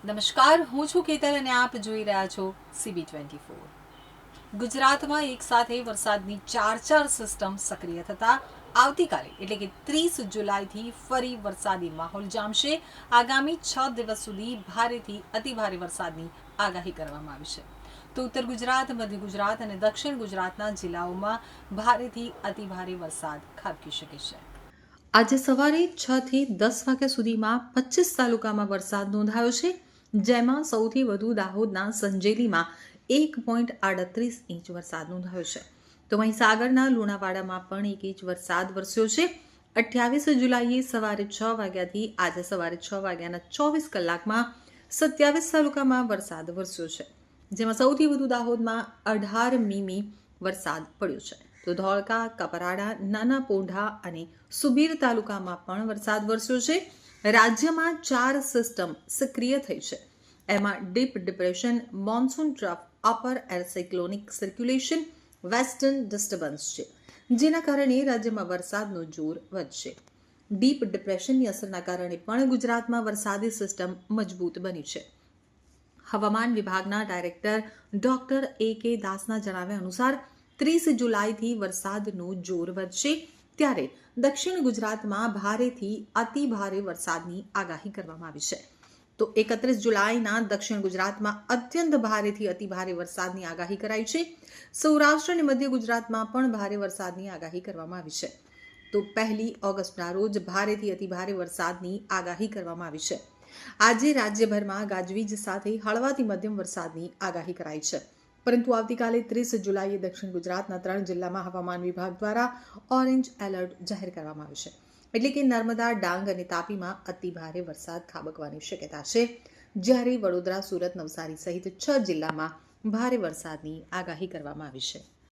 નમસ્કાર, હું છું કેતલ અને આપ જોઈ રહ્યા છો CB24। ગુજરાતમાં એક સાથે વરસાદની ચાર સિસ્ટમ સક્રિય થતા આવતીકાલે એટલે કે 30 જુલાઈથી ફરી વરસાદી માહોલ જામશે। આગામી 6 દિવસ સુધી ભારેથી અતિભારે વરસાદની આગાહી કરવામાં આવી છે। તો ઉત્તર ગુજરાત, મધ્ય ગુજરાત અને દક્ષિણ ગુજરાતના જિલ્લાઓમાં ભારેથી અતિભારે વરસાદ ખાબકી શકે છે। આજે સવારે 6 થી 10 વાગ્યા સુધીમાં 25 તાલુકામાં વરસાદ નોંધાયો છે, જેમાં સૌથી વધુ દાહોદના સંજેલીમાં 1.38 ઇંચ વરસાદ નોંધાયો છે। તો મહીસાગરના લુણાવાડામાં પણ 1 ઇંચ વરસાદ વરસ્યો છે। 28 જુલાઈએ સવારે 6 વાગ્યાથી આજે સવારે 6 વાગ્યાના 24 કલાકમાં 27 તાલુકામાં વરસાદ વરસ્યો છે, જેમાં સૌથી વધુ દાહોદમાં 18 મીમી વરસાદ પડ્યો છે। તો ધોળકા, કપરાડા, નાના પોંઢા અને સુબીર તાલુકામાં પણ વરસાદ વરસ્યો છે। રાજ્યમાં 4 સિસ્ટમ સક્રિય થઈ છે, એમાં deep depression, monsoon trough, upper air cyclonic circulation, western disturbance છે, જેના કારણે રાજ્યમાં વરસાદનું જોર વધશે। ડીપ ડિપ્રેશનની અસરના કારણે પણ ગુજરાતમાં વરસાદી સિસ્ટમ મજબૂત બની છે। હવામાન વિભાગના ડાયરેક્ટર ડોક્ટર A.K. દાસના જણાવ્યા અનુસાર 30 જુલાઈથી વરસાદનું જોર વધશે, ત્યારે દક્ષિણ ગુજરાતમાં ભારેથી અતિ ભારે વરસાદની આગાહી કરવામાં આવી છે। તો 31 જુલાઈના દક્ષિણ ગુજરાતમાં અત્યંત ભારેથી અતિ ભારે વરસાદની આગાહી કરાઈ છે। સૌરાષ્ટ્ર અને મધ્ય ગુજરાતમાં પણ ભારે વરસાદની આગાહી કરવામાં આવી છે। તો 1 ઓગસ્ટના રોજ ભારેથી અતિ ભારે વરસાદની આગાહી કરવામાં આવી છે। આજે રાજ્યભરમાં ગાજવીજ સાથે હળવાથી મધ્યમ વરસાદની આગાહી કરાઈ છે, પરંતુ આવતીકાલે 30 જુલાઈએ દક્ષિણ ગુજરાતના 3 જિલ્લામાં હવામાન વિભાગ દ્વારા ઓરેન્જ એલર્ટ જાહેર કરવામાં આવ્યું છે, એટલે કે નર્મદા, ડાંગ અને તાપીમાં અતિ ભારે વરસાદ ખાબકવાની શક્યતા છે, જ્યારે વડોદરા, સુરત, નવસારી સહિત 6 જિલ્લામાં ભારે વરસાદની આગાહી કરવામાં આવી છે।